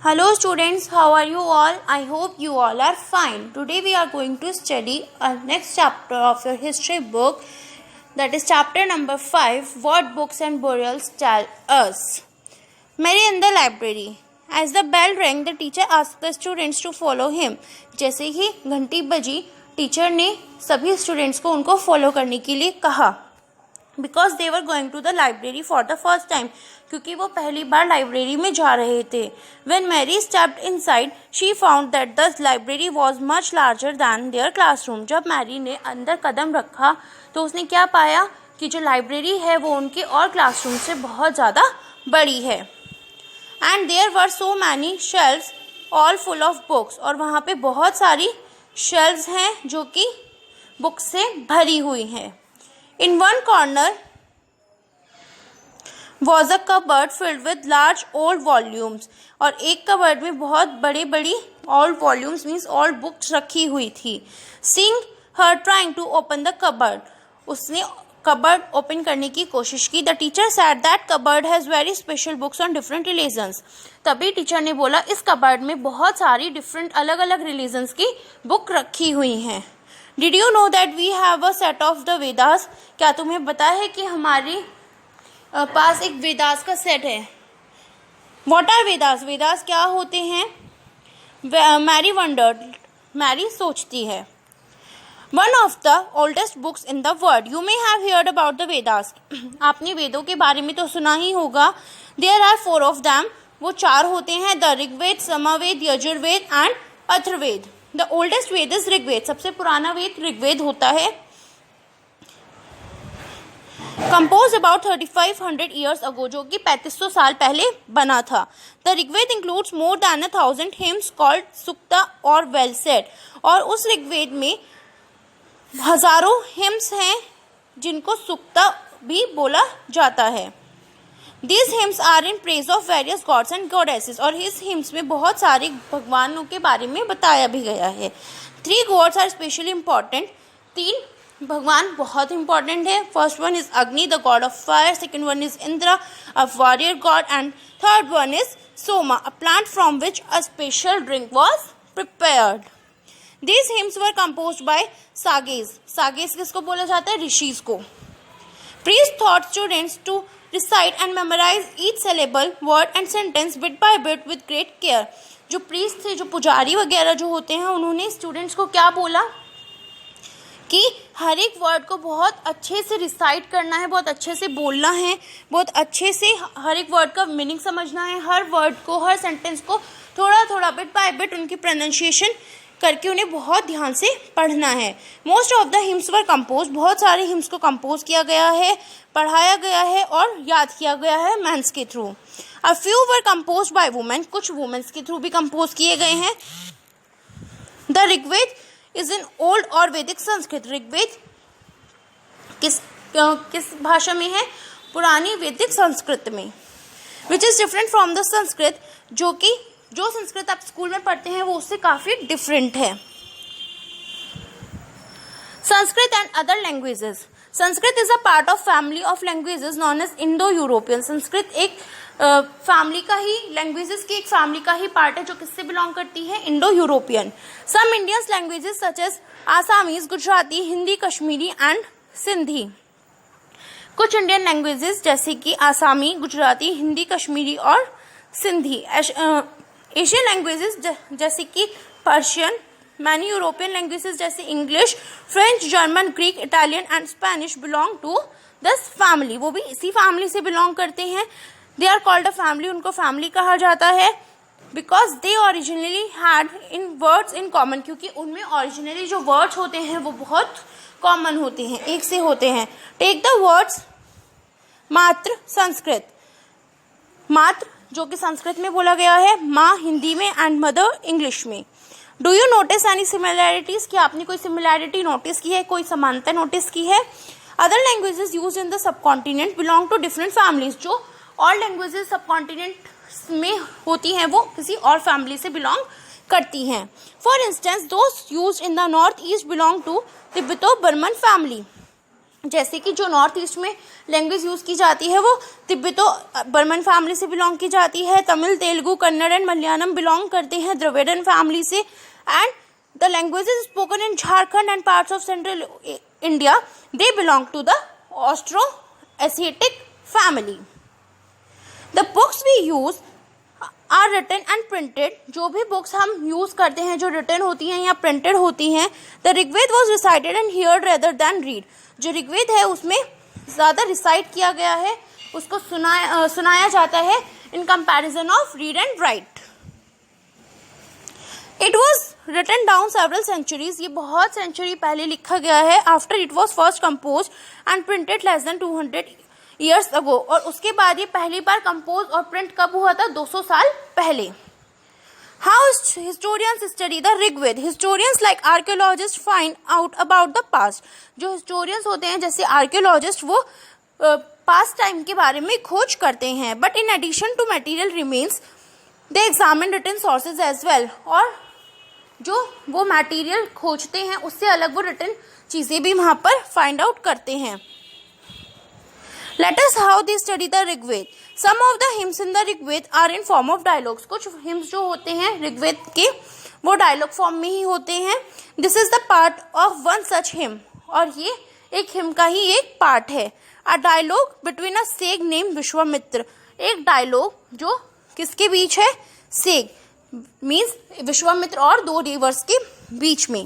Hello students, how are you all? I hope you all are fine. Today we are going to study our next chapter of your history book, that is chapter number 5, What Books and Burials Tell Us. Mary in the library. As the bell rang, the teacher asked the students to follow him. जैसे ही घंटी बजी, teacher ने सभी students को उनको follow करने के लिए कहा. Because they were going to the library for the first time, क्योंकि वो पहली बार लाइब्रेरी में जा रहे थे. When Mary stepped inside she found that the library was much larger than their classroom. जब मैरी ने अंदर कदम रखा तो उसने क्या पाया कि जो लाइब्रेरी है वो उनके और क्लासरूम से बहुत ज़्यादा बड़ी है. And there were so many shelves all full of books, और वहाँ पे बहुत सारी शेल्व्स हैं जो कि बुक्स से भरी हुई हैं. In one corner was a cupboard filled with large old volumes, और एक कबर्ड में बहुत बड़ी बड़ी old volumes means old books रखी हुई थी. Seeing her trying to open the cupboard, उसने कबर्ड ओपन करने की कोशिश की. The teacher said that cupboard has very special books on different religions. तभी टीचर ने बोला इस कबर्ड में बहुत सारी डिफरेंट अलग अलग रिलीजन्स की बुक रखी हुई हैं. Did you know that we have a set of the Vedas? क्या तुम्हें पता है कि हमारे पास एक वेदास का सेट है. What are Vedas? वेदास क्या होते हैं? Mary wondered. मैरी सोचती है. One of the oldest books in the world. You may have heard about the Vedas. आपने वेदों के बारे में तो सुना ही होगा. There are 4 of them. वो 4 होते हैं. The Rigveda, Samaveda, Yajurveda and Atharvaveda. The oldest Veda is Rigveda. सबसे पुराना वेद ऋग्वेद होता है. Composed about 3500 years ago, जो कि 3500 साल पहले बना था. The Rigveda includes more than 1000 hymns called सुक्ता और well said. और उस ऋग्वेद में हजारों हिम्स हैं जिनको सुक्ता भी बोला जाता है. These hymns are in praise of various gods and goddesses, और इस हिम्स में बहुत सारे भगवानों के बारे में बताया भी गया है. 3 gods are specially important. 3 भगवान बहुत इंपॉर्टेंट है. फर्स्ट वन इज अग्नि, the God of fire. Second one is Indira, a warrior God. And third one is Soma, a plant from which a special drink was prepared. These hymns were composed by sages. Sages किसको बोला जाता है? ऋषिज को. Priest taught students to recite and memorize each syllable, word and sentence bit by bit with great care. जो priest थे, जो पुजारी वगैरह जो होते हैं, उन्होंने स्टूडेंट्स को क्या बोला कि हर एक वर्ड को बहुत अच्छे से रिसाइट करना है, बहुत अच्छे से बोलना है, बहुत अच्छे से हर एक वर्ड का मीनिंग समझना है, हर वर्ड को, हर सेंटेंस को थोड़ा थोड़ा बिट बाय बिट उनकी प्रोनाउंसिएशन करके उन्हें बहुत ध्यान से पढ़ना है. Most of the hymns were compose. बहुत सारे हिम्स को कंपोज किया गया है, पढ़ाया गया है और याद किया गया है मैंस के through. A few were compose by women. कुछ वुमेन्स के थ्रू भी कंपोज किए गए हैं. The Rigveda is in old or Vedic Sanskrit. Rigveda किस भाषा में है? पुरानी वैदिक संस्कृत में. Which is different from the Sanskrit, जो संस्कृत आप स्कूल में पढ़ते हैं वो उससे काफी डिफरेंट है. Sanskrit and other languages. Sanskrit is a part of family of languages known as Indo European. Sanskrit एक फैमिली का ही, लैंग्वेजेस की एक फैमिली का ही पार्ट है जो किससे बिलोंग करती है? Indo European. Some Indian languages such as Assamese, Gujarati, Hindi, Kashmiri and Sindhi. कुछ इंडियन लैंग्वेजेस जैसे कि आसामी, गुजराती, हिंदी, कश्मीरी और सिंधी. एशियन लैंग्वेजेस जैसे कि पर्शियन. मैनी यूरोपियन लैंग्वेजेस जैसे English, French, German, Greek, Italian and Spanish belong to this family. वो भी इसी फैमिली से बिलोंग करते हैं. They are called a family. उनको फैमिली कहा जाता है because they originally had in words in common. क्योंकि उनमें ओरिजिनली जो वर्ड्स होते हैं वो बहुत कॉमन होते हैं, एक से होते हैं. टेक द वर्ड्स मात्र. संस्कृत. मात्र जो कि संस्कृत में बोला गया है, माँ हिंदी में एंड मदर इंग्लिश में. Do you notice any similarities? क्या आपने कोई सिमिलैरिटी नोटिस की है, कोई समानता नोटिस की है? Other languages use in the subcontinent belong to different families. जो और लैंग्वेजेस सब कॉन्टिनेंट में होती हैं वो किसी और फैमिली से बिलोंग करती हैं. For instance those use in the north east belong to Tibeto Burman family. जैसे कि जो नॉर्थ ईस्ट में लैंग्वेज यूज़ की जाती है वो तिब्बतो बर्मन फैमिली से बिलोंग की जाती है। तमिल, तेलुगु, कन्नड़ एंड मलयालम बिलोंग करते हैं द्रविड़न फैमिली से। And the languages spoken in Jharkhand and parts of central India they belong to the Austro Asiatic family. The books we use are written and printed. जो भी books हम यूज करते हैं जो रिटन होती हैं या प्रिंटेड होती हैं। The Rigveda was recited and heard rather than read. जो ऋग्वेद है उसमें ज़्यादा रिसाइट किया गया है, उसको सुनाया जाता है in comparison of read and write. It was written down several centuries. ये बहुत सेंचुरी पहले लिखा गया है। After it was first compose and printed less than 200 years ago. और उसके बाद ये पहली बार कंपोज और प्रिंट कब हुआ था? 200 साल पहले। How historians study the Rigved? Historians like archaeologists find out about the past. जो historians होते हैं जैसे archaeologists वो past time के बारे में खोज करते हैं। But in addition to material remains, they examine written sources as well. और जो वो material खोजते हैं उससे अलग वो written चीज़ें भी वहाँ पर find out करते हैं। Let us how they study the Rigved. Some of the hymns in the Rigved are in form of dialogues. कुछ hymns जो होते हैं ऋग्वेद के वो डायलॉग फॉर्म में ही होते हैं। This is the part of one such hymn. और ये एक हिम का ही एक पार्ट है। A dialogue between a sage named Vishwamitra. एक डायलॉग जो किसके बीच है? सेग मीन्स विश्वामित्र और दो रिवर्स के बीच में।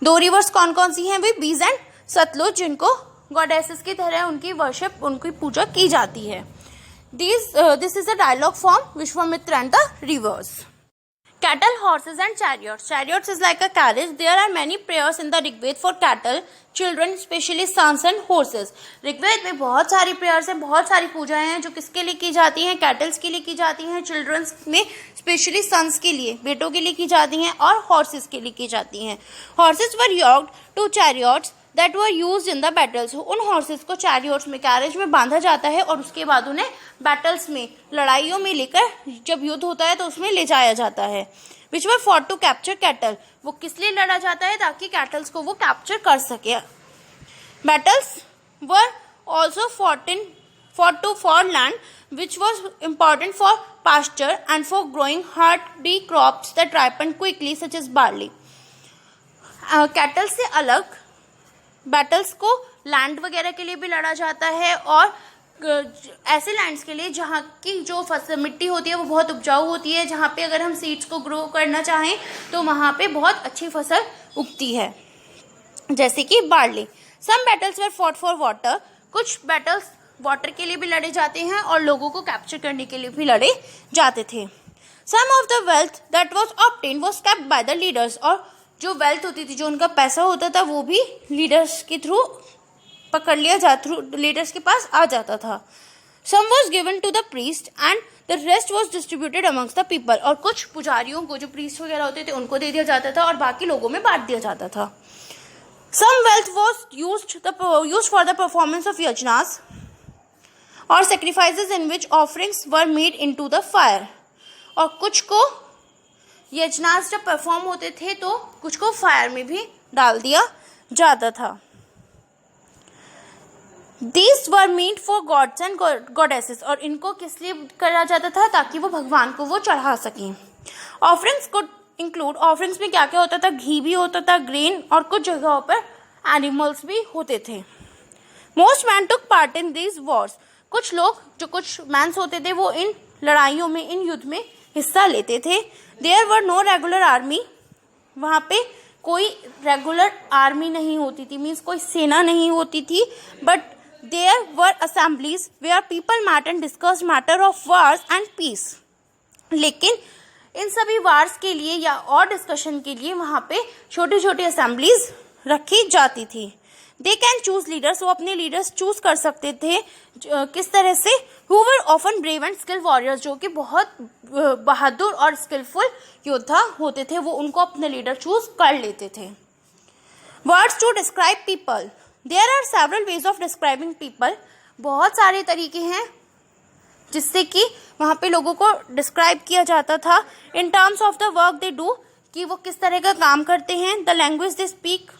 दो रिवर्स कौन कौन सी हैं? वे बीज एंड सतलुज, जिनको गॉडेसेस की तरह उनकी वर्शिप, उनकी पूजा की जाती है। This is a dialogue form Vishvamitra and the rivers. Cattle, horses and chariots. Chariots is like a carriage. There are many prayers in the Rigved for cattle, children, especially sons and horses. Rigveda में बहुत सारी prayers हैं, बहुत सारी पूजाएं हैं जो किसके लिए की जाती हैं? कैटल्स के लिए की जाती हैं, चिल्ड्रंस में स्पेशली सन्स के लिए, बेटों के लिए की जाती हैं, और हॉर्सेस के लिए की जाती हैं। Horses were yoked to chariots that were used in the battles. उन हॉर्सेस को चैरियट्स में, कैरेज में बांधा जाता है और उसके बाद उन्हें बैटल्स में, लड़ाइयों में लेकर, जब युद्ध होता है तो उसमें ले जाया जाता है। विच वर फॉट टू कैप्चर कैटल। वो किस लिए लड़ा जाता है? ताकि कैटल्स को वो कैप्चर कर सके। Battles were also fought to for land which was important for pasture and for growing hardy crops that ripened quickly such as barley. Cattle से अलग बैटल्स को लैंड वगैरह के लिए भी लड़ा जाता है, और ऐसे लैंड्स के लिए जहाँ की जो फसल मिट्टी होती है वो बहुत उपजाऊ होती है, जहाँ पे अगर हम सीड्स को ग्रो करना चाहें तो वहाँ पे बहुत अच्छी फसल उगती है, जैसे कि barley. Some battles were fought for water. कुछ बैटल्स वाटर के लिए भी लड़े जाते हैं और लोगों को कैप्चर करने के लिए भी लड़े जाते थे। Some of the wealth that was obtained was kept by the leaders. और जो वेल्थ होती थी, जो उनका पैसा होता था, वो भी लीडर्स के थ्रू पकड़ लिया जाता, थ्रू लीडर्स के पास आ जाता था। Some was given to the priest and the rest was distributed amongst the people. और कुछ पुजारियों को, जो प्रीस्ट वगैरह होते थे, उनको दे दिया जाता था और बाकी लोगों में बांट दिया जाता था। Some wealth was used for the performance of yajnas और sacrifices in which offerings were made into the fire. और कुछ को यज्ञास जब परफॉर्म होते थे तो कुछ को फायर में भी डाल दिया जाता था। These were meant for gods and goddesses। और इनको किस लिए करा जाता था? ताकि वो भगवान को वो चढ़ा सकें। ऑफरिंग्स could include, ऑफरिंग्स में क्या क्या होता था? घी भी होता था, ग्रेन, और कुछ जगहों पर एनिमल्स भी होते थे। Most man took part in these Wars. कुछ लोग, जो कुछ मैंस होते थे, वो इन लड़ाइयों में, इन युद्ध में हिस्सा लेते थे। There were no regular army. वहाँ पे कोई रेगुलर आर्मी नहीं होती थी, मीन्स कोई सेना नहीं होती थी। But there were assemblies where people met and discuss matter of wars and peace. लेकिन इन सभी वार्स के लिए या और डिस्कशन के लिए वहाँ पे छोटी छोटी असेंबलीज रखी जाती थी। They can choose leaders. वो अपने लीडर्स चूज कर सकते थे। किस तरह से? Who were often brave and skill warriors. जो कि बहुत बहादुर और स्किलफुल योद्धा होते थे, वो उनको अपने लीडर चूज कर लेते थे। Words to describe people. There are several ways of describing people. बहुत सारे तरीके हैं जिससे कि वहाँ पे लोगों को डिस्क्राइब किया जाता था। इन terms of the work they do, कि वो किस तरह का काम करते हैं। द लैंग्वेज दे स्पीक,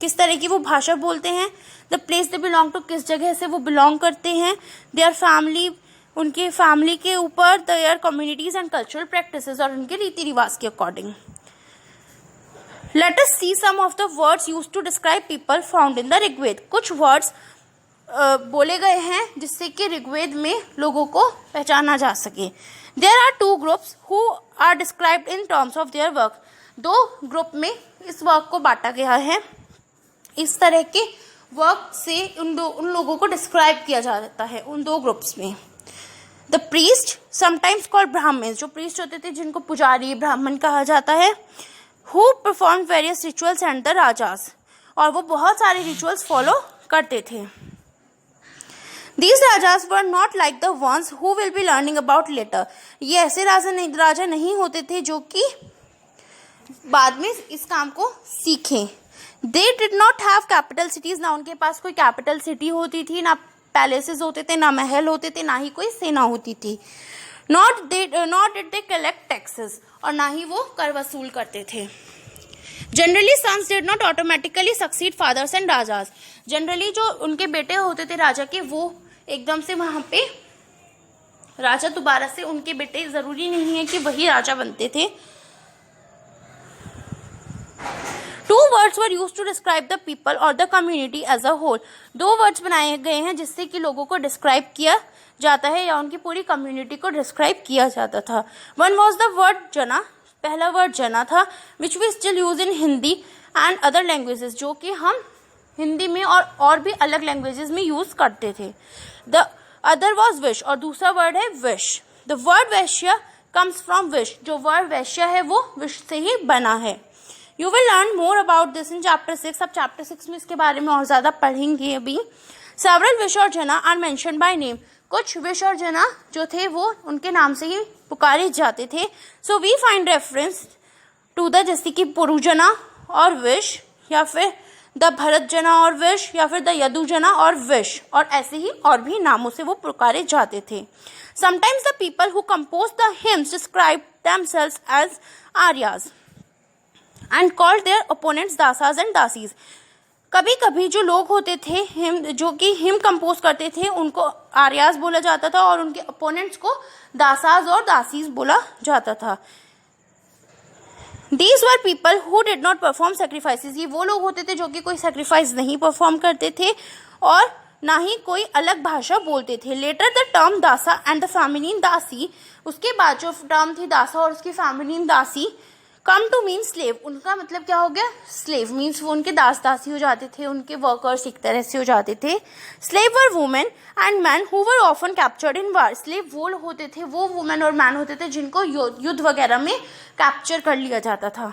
किस तरह की वो भाषा बोलते हैं, the place they belong to, किस जगह से वो बिलोंग करते हैं, देयर फैमिली, उनके फैमिली के ऊपर, their communities and cultural practices, और उनके रीति रिवाज के according. Let us see some of the words used to describe people found in the Rigveda. कुछ वर्ड्स बोले गए हैं जिससे कि ऋग्वेद में लोगों को पहचाना जा सके। There are two groups who are described in terms of their work. दो ग्रुप में इस वर्क को बांटा गया है। इस तरह के वर्क से उन लोगों को डिस्क्राइब किया जाता है उन दो ग्रुप्स में। The priest, sometimes called Brahmans, जो प्रीस्ट होते थे जिनको पुजारी ब्राह्मण कहा जाता है, who perform various rituals and the rajas, और वो बहुत सारे रिचुअल्स फॉलो करते थे। These rajas were not like the ones who will be learning about later. ये ऐसे राजा नहीं होते थे जो कि बाद में इस काम को सीखें। They did not have capital cities, ना उनके पास कोई कैपिटल सिटी होती थी, ना पैलेसेस होते थे, ना महल होते थे, ना ही कोई सेना होती थी। Nor did they collect taxes, और ना ही वो कर वसूल करते थे। Generally, sons did not automatically succeed fathers and rajas. Generally, जो उनके बेटे होते थे राजा के, वो एकदम से वहां पे राजा दोबारा से उनके बेटे, जरूरी नहीं है कि वही राजा बनते थे। Two words were used to describe the people और the community as a whole. दो वर्ड्स बनाए गए हैं जिससे कि लोगों को डिस्क्राइब किया जाता है या उनकी पूरी कम्युनिटी को डिस्क्राइब किया जाता था। वन वॉज द वर्ड जना, पहला वर्ड जना था, which we still use in Hindi and other languages, जो कि हम हिंदी में और भी अलग लैंग्वेजेस में यूज करते थे। द अदर वॉज विश, और दूसरा वर्ड है wish. The word Vysya comes from wish, जो वर्ड वैश्य है वो विश से ही बना है। You will learn more about this in chapter 6। अब चैप्टर 6 में इसके बारे में और ज्यादा पढ़ेंगे अभी। सेवरल विश और जना आर मेंशन्ड बाय नेम। कुछ विश और जना जो थे वो उनके नाम से ही पुकारे जाते थे। So we find reference to the, जैसे कि पुरुजना और विश, या फिर द भरत जना और विश, या फिर द यदु जना और विश, और ऐसे ही और भी नामों से वो पुकारे जाते थे। Sometimes the people who compose the hymns describe themselves as Aryas and called their opponents Dasas and Dasis. कभी कभी जो लोग होते थे जो कि हिम कंपोज करते थे, उनको आर्याज बोला जाता था और उनके ओपोनेंट्स को दासाज और दासीज बोला जाता था। These were people who did not perform sacrifices. ये वो लोग होते थे जो कि कोई sacrifice नहीं परफॉर्म करते थे और ना ही कोई अलग भाषा बोलते थे। Later the term दासा and the feminine दासी, उसके बाद जो टर्म थी दासा और उसकी feminine दासी, come to mean slave. उनका मतलब क्या हो गया? Slave means वो उनके दास दासी हो जाते थे, उनके वर्कर्स एक तरह से हो जाते थे। Slave were women and men who were often captured in war. Slave वो होते थे, वो women और man होते थे जिनको युद्ध वगैरह में कैप्चर कर लिया जाता था।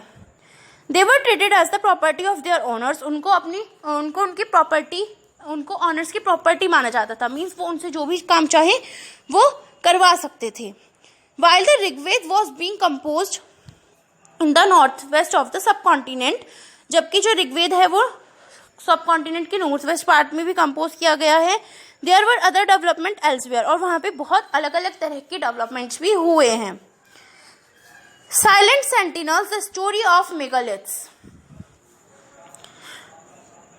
They were treated as the property of their owners. उनको उनकी प्रॉपर्टी, उनको ऑनर्स की प्रॉपर्टी माना जाता था। मीन्स वो उनसे जो भी काम चाहे वो करवा सकते थे। While the Rigved was being composed in the northwest of the subcontinent, जबकि जो ऋग्वेद है वो सब कॉन्टिनेंट के नॉर्थ वेस्ट पार्ट में भी कंपोज किया गया है। There were other development elsewhere, और वहां पे बहुत अलग अलग तरह के डेवलपमेंट्स भी हुए हैं। Silent sentinels, the story of megaliths.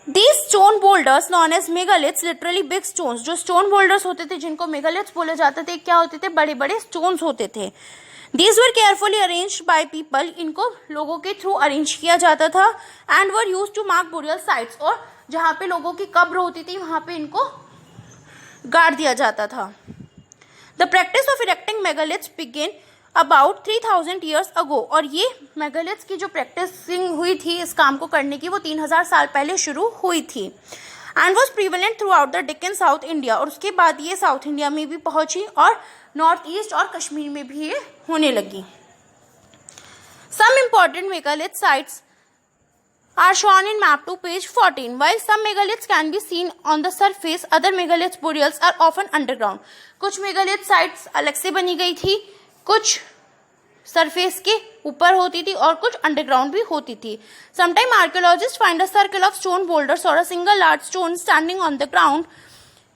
These stone boulders known as megaliths, literally big stones, जो स्टोन बोल्डर्स होते थे जिनको मेगालिथ्स बोले जाते थे, क्या होते थे? बड़े बड़े स्टोन्स होते थे। These were carefully arranged by people, इनको लोगों के थ्रू अरेंज किया जाता था। And were used to mark burial sites, और जहाँ पे लोगों की कब्र होती थी वहाँ पे इनको गाड़ दिया जाता था। The practice of erecting megaliths began about 3000 years ago, और ये मेगालिथ्स की जो प्रैक्टिसिंग हुई थी इस काम को करने की, वो 3000 साल पहले शुरू हुई थी। And was prevalent through out the Deccan south India, और उसके बाद ये साउथ इंडिया में भी पहुंची और नॉर्थ ईस्ट और कश्मीर में भी ये होने लगी। Some important megalith sites are shown in map to page 14. While some megaliths can be seen on the surface, other megalith burials are often underground. कुछ मेगालिथ साइट्स अलग से बनी गई थी, कुछ सरफेस के ऊपर होती थी और कुछ अंडरग्राउंड भी होती थी। Sometime archaeologist find a circle of stone boulders और a single large stone standing on the ground.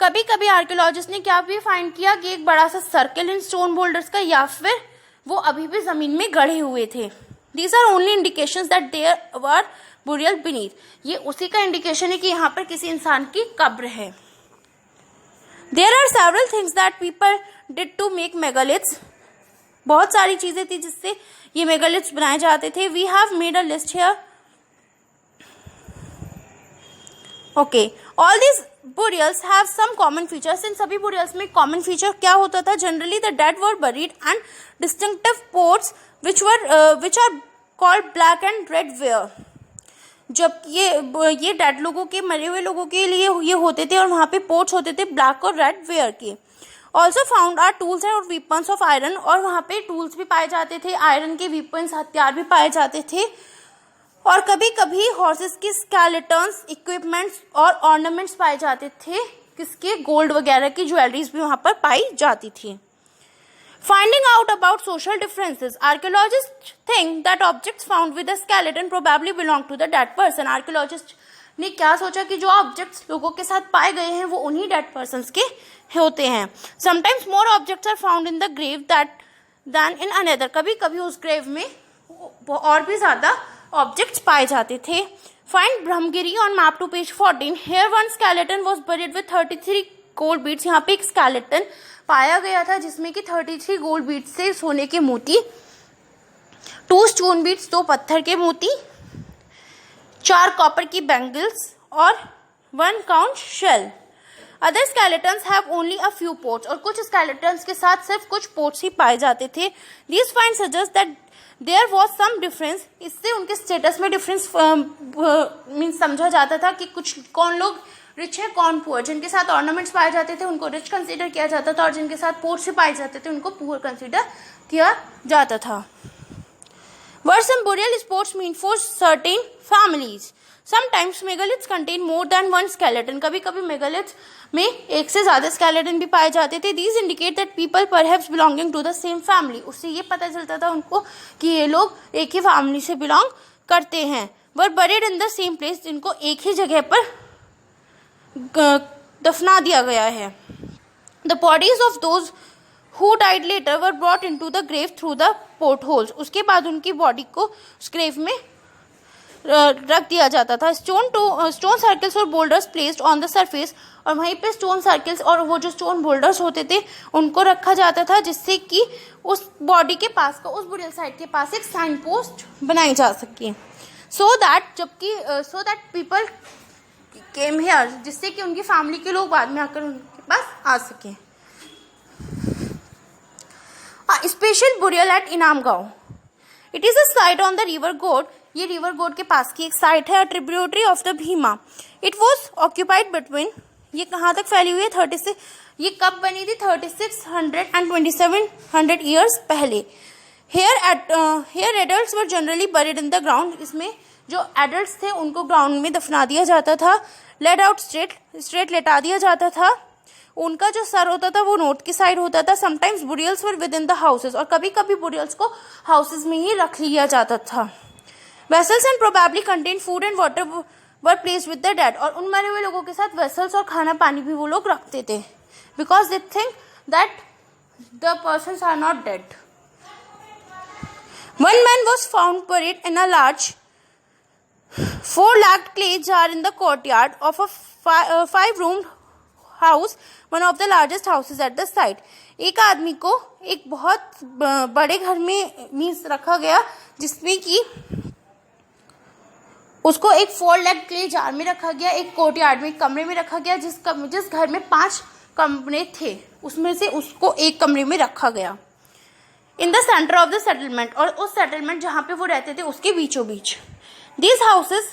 कभी कभी आर्कियोलॉजिस्ट ने क्या भी फाइंड किया कि एक बड़ा सा सर्कल इन स्टोन बोल्डर्स का, या फिर वो अभी भी जमीन में गड़े हुए थे। These are only indications that there were burial beneath. ये उसी का इंडिकेशन है कि यहाँ पर किसी इंसान की कब्र है. There are several things that people did to make megaliths. बहुत सारी चीजें थी जिससे ये मेगालिथ्स बनाए जाते थे. We have made a list here. Okay, all these burials have some common features. इन सभी burials में common feature क्या होता था? Generally the dead were buried and distinctive pots which are called black and red ware. जब ये dead लोगों के, मरे हुए लोगों के लिए ये होते थे और वहाँ पे पोर्ट्स होते थे ब्लैक और रेड वेयर के. Also found are tools and weapons of iron. और वहाँ पे टूल्स भी पाए जाते थे, आयरन के वीपन्स, हथियार भी पाए जाते थे. और कभी कभी हॉर्सेस की स्केलेटन्स, इक्विपमेंट्स और ऑर्नामेंट्स पाए जाते थे. किसके? गोल्ड वगैरह की ज्वेलरीज भी वहाँ पर पाई जाती थी. Finding out about social differences, archaeologists think that objects found with a skeleton probably belong to the dead person. Archaeologists ने क्या सोचा कि जो ऑब्जेक्ट्स लोगों के साथ पाए गए हैं वो उन्हीं डेड पर्सन्स के होते हैं. Sometimes more objects are found in the grave than in another. कभी कभी उस ग्रेव में और भी ज़्यादा ऑब्जेक्ट्स पाए जाते थे. Find Brahmgiri on map to page 14. Here one skeleton was buried with 33 gold beads. यहाँ पे एक skeleton पाया गया था जिसमें कि 33 गोल्ड बीड्स से सोने के मोती, 2 स्टोन बीड्स, 2 पत्थर के मोती, 4 कॉपर की बैंगल्स और 1 conch shell. Other skeletons have only a few pots. और कुछ स्केलेटन्स के साथ सिर्फ कुछ पोर्ट्स ही पाए जाते थे. This find suggest that there was some difference. इससे उनके स्टेटस में डिफरेंस मीन्स समझा जाता था कि कुछ कौन लोग रिच है, कौन पुअर. जिनके साथ ऑर्नामेंट्स पाए जाते थे उनको रिच कंसीडर किया जाता था और जिनके साथ पोर्ट्स भी पाए जाते थे उनको पुअर कंसीडर किया जाता था. Were some burial spots meant for certain families? Sometimes megaliths contain more than one skeleton. कभी कभी मेगालिथ्स में एक से ज़्यादा स्केलेटन भी पाए जाते थे. These indicate that people perhaps belonging to the same family. उससे ये पता चलता था उनको कि ये लोग एक ही फैमिली से बिलोंग करते हैं. Were buried in the same place. जिनको एक ही जगह पर दफना दिया गया है. The bodies of those who died later were brought into the grave through the portholes. उसके बाद उनकी बॉडी को उस ग्रेव में रख दिया जाता था. स्टोन सर्कल्स और boulders placed on the surface. और वहीं पे स्टोन सर्कल्स और वो जो स्टोन बोल्डर्स होते थे उनको रखा जाता था जिससे कि उस बॉडी के पास का, उस बुरियल साइट के पास एक साइन पोस्ट बनाई जा सके. So that people came here, जिससे कि उनकी फैमिली के लोग बाद में आकर उनके पास आ सकें. स्पेशल बुरियल एट इनाम गांव. It is a site on the river गोड. ये रिवर गोड के पास की एक साइट है, tributary of the Bhima. It was occupied between, ये कहाँ तक फैली हुई है? 36. ये कब बनी थी? 3600 and 2700 ईयर्स पहले. Here adults were generally buried in the ground. इसमें जो एडल्ट्स थे उनको ग्राउंड में दफना दिया जाता था. लेट आउट स्ट्रेट लेटा दिया जाता था. उनका जो सर होता था वो नॉर्थ की साइड होता था. Sometimes burials were within the houses. और कभी कभी बुरियल्स को हाउसेस में ही रख लिया जाता था. Vessels and probably contain food and water were placed with the dead. और उन मरे हुए लोगों के साथ वेसल्स और खाना पानी भी वो लोग रखते थे because they think that the persons are not dead. One man was found buried in a large 4-lagged clay jar in the courtyard of a 5-roomed house, one of the largest houses at the site. एक आदमी को एक बहुत बड़े घर में means रखा गया जिसमें कि उसको एक 4-legged clay jar में रखा गया, एक कोर्टयार्ड में, एक कमरे में रखा गया. जिस घर में 5 कमरे थे उसमें से उसको एक कमरे में रखा गया. In the centre of the settlement. और उस सेटलमेंट जहाँ पे वो रहते थे उसके बीचों बीच. These houses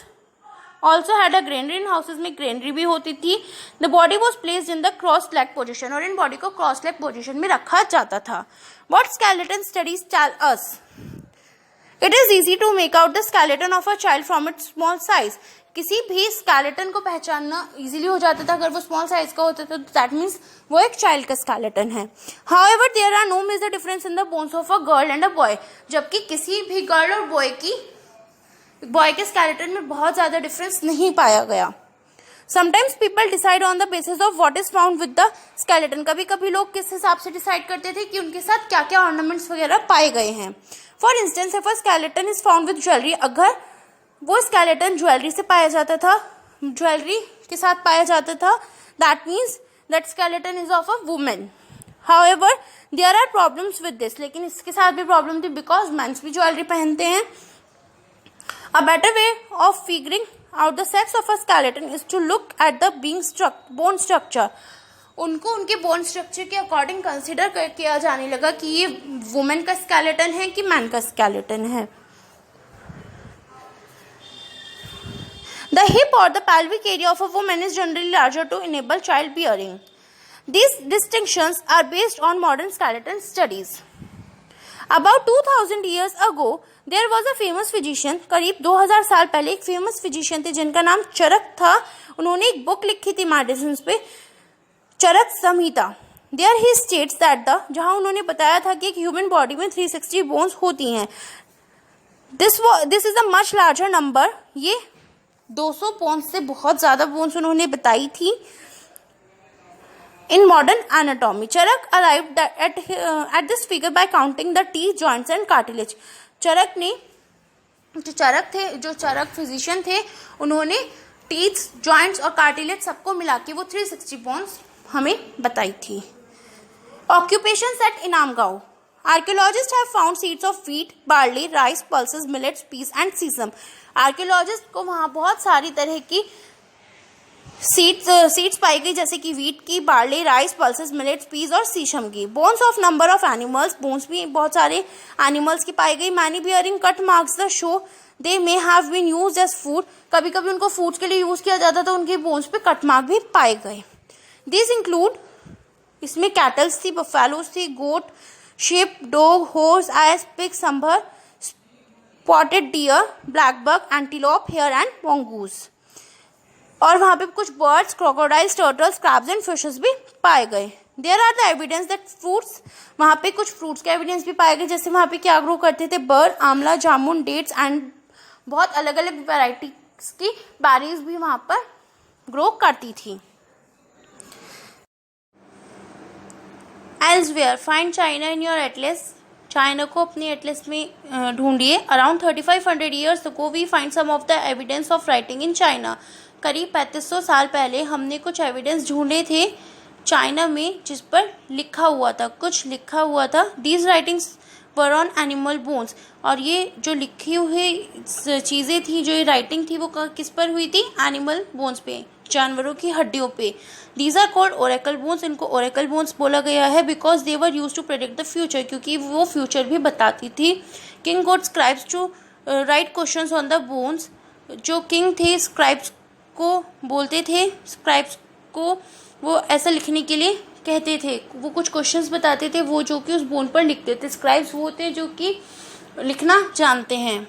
also had a granary. In houses में ग्रेनरी भी होती थी. The body was placed in the cross-leg position. और इन बॉडी को क्रॉस-लेग पोजिशन में रखा जाता था. What skeleton studies tell us? It is easy to make out the skeleton of a child from its small size. किसी भी skeleton को पहचानना इजीली हो जाता था अगर वो स्मॉल साइज का होता था. दैट मीन्स वो एक चाइल्ड का skeleton है. However, there are no major difference in the bones of a girl and a boy. जबकि किसी भी गर्ल और बॉय के स्केलेटन में बहुत ज्यादा डिफरेंस नहीं पाया गया. Sometimes people decide on the basis of what is found with the skeleton. कभी कभी लोग किस हिसाब से डिसाइड करते थे कि उनके साथ क्या क्या ऑर्नामेंट्स वगैरह पाए गए हैं. For instance, if a skeleton is found with jewellery, अगर वो स्केलेटन ज्वेलरी से पाया जाता था, ज्वेलरी के साथ पाया जाता था। That means that skeleton is of a women. However, there are problems with this, लेकिन इसके साथ भी प्रॉब्लम थी बिकॉज मेंस भी ज्वेलरी पहनते हैं। A better way of figuring out the sex of a skeleton is to look at the bone structure. उनको उनके बोन स्ट्रक्चर के अकॉर्डिंग कंसिडर किया जाने लगा कि ये वुमेन का स्केलेटन है कि मैन का स्केलेटन है। The hip or the pelvic area of a woman is generally larger to enable childbearing. These distinctions are based on modern skeleton studies. About 2000 years ago, there was a famous physician. करीब 2000 साल पहले एक famous physician थे जिनका नाम चरक था। उन्होंने एक बुक लिखी थी मेडिसिन पे, चरक संहिता। There he states that जहाँ उन्होंने बताया था कि एक ह्यूमन बॉडी में 360 बोन्स होती हैं। This is a much larger number. ये 200 बोन्स से बहुत ज़्यादा बोन्स उन्होंने बताई थी। In modern anatomy, Charak arrived at this figure by counting the teeth, joints and cartilage. चरक ने जो चरक फिजिशियन थे, उन्होंने टीथ, जॉइंट्स और कार्टिलेज सबको मिला के वो 360 बोन्स हमें बताई थी। Occupations at Inamgaon. Archaeologists have found seeds of wheat, barley, rice, pulses, millets, peas and sesame. Archaeologist को वहाँ बहुत सारी तरह की सीड्स पाई गई जैसे कि वीट की, barley, rice, pulses, millets, peas और सीशम की। Bones of number of animals, bones भी बहुत सारे एनिमल्स की पाई गई। Many bearing cut marks the show they may have been used as food. कभी कभी उनको फूड्स के लिए यूज किया जाता था, उनके बोन्स पे कट मार्क भी पाए गए। दिस इंक्लूड, इसमें कैटल्स थी, बफेलोज थी, goat, sheep, dog, horse, ass, pig, sambar, spotted deer, black buck, antelope, hare and mongoose. और वहाँ पे कुछ birds, crocodiles, turtles, crabs and fishes भी पाए गए। There are the evidence that fruits, वहाँ पे कुछ फ्रूट्स के एविडेंस भी पाए गए, जैसे वहाँ पे क्या ग्रो करते थे, बर, आंवला, जामुन, डेट्स एंड बहुत अलग अलग वेराइटीज की बेरीज भी वहाँ पर ग्रो करती थी। Elsewhere, find China in your atlas. China को अपने एटलस में ढूंढिए। Around 3500 years ago we find some of the evidence of writing in China. करीब 3500 साल पहले हमने कुछ एविडेंस ढूंढे थे चाइना में जिस पर लिखा हुआ था, कुछ लिखा हुआ था। These writings were on animal bones, और ये जो लिखी हुई चीज़ें थी, जो ये राइटिंग थी, वो किस पर हुई थी? एनिमल बोन्स पे, जानवरों की हड्डियों पे। These are called oracle bones, इनको ओरेकल बोन्स बोला गया है because they were use to predict the future, क्योंकि वो फ्यूचर भी बताती थी। King got scribes to write questions on the bones. जो किंग थे स्क्राइब्स को बोलते थे, स्क्राइब्स को वो ऐसा लिखने के लिए कहते थे, वो कुछ क्वेश्चंस बताते थे, वो जो कि उस बोन पर लिखते थे। स्क्राइब्स वो होते हैं जो कि लिखना जानते हैं।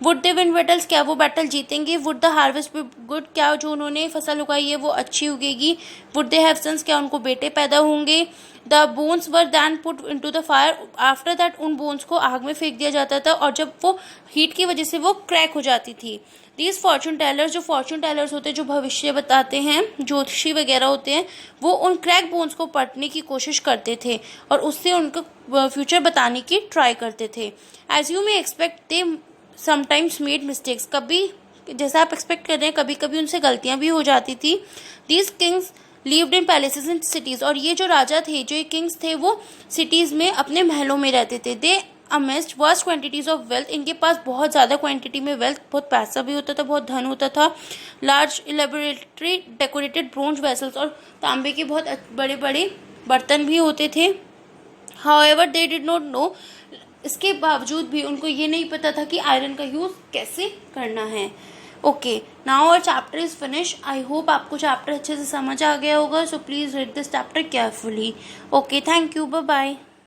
वुड दे विन बैटल्स, क्या वो बैटल जीतेंगे? Would the harvest be good, क्या जो उन्होंने फसल उगाई है वो अच्छी उगेगी? वुड दे हैव सन्स, क्या उनको बेटे पैदा होंगे? The bones were then put into the fire, after that उन बोन्स को आग में फेंक दिया जाता था और जब वो हीट की वजह से वो क्रैक हो जाती थी। दीज फॉर्चून टेलर्स, जो फॉर्चून टेलर्स होते हैं, जो भविष्य बताते हैं, ज्योतिषी वगैरह होते हैं, वो उन क्रैक बोन्स को पटने की कोशिश करते थे और उससे उनको फ्यूचर बताने की ट्राई करते थे। As you may expect they sometimes made mistakes, कभी जैसा आप एक्सपेक्ट कर रहे हैं कभी कभी उनसे गलतियां भी हो जाती थी। These Kings lived in palaces and cities, और ये जो राजा थे, जो ये किंग्स थे, वो सिटीज में अपने महलों में रहते थे। They amassed vast quantities of wealth, इनके पास बहुत ज़्यादा क्वांटिटी में वेल्थ, बहुत पैसा भी होता था, बहुत धन होता था। लार्ज इलेबोरेटरी डेकोरेटेड ब्रोंज वेसल्स, और तांबे के बहुत बड़े बड़े बर्तन भी होते थे। However they did not know, इसके बावजूद भी उनको ये नहीं पता था कि आयरन का यूज़ कैसे करना है। Okay, now our chapter is finish. I hope आपको चैप्टर अच्छे से समझ आ गया होगा, so please read this chapter carefully. Okay, thank you, bye bye.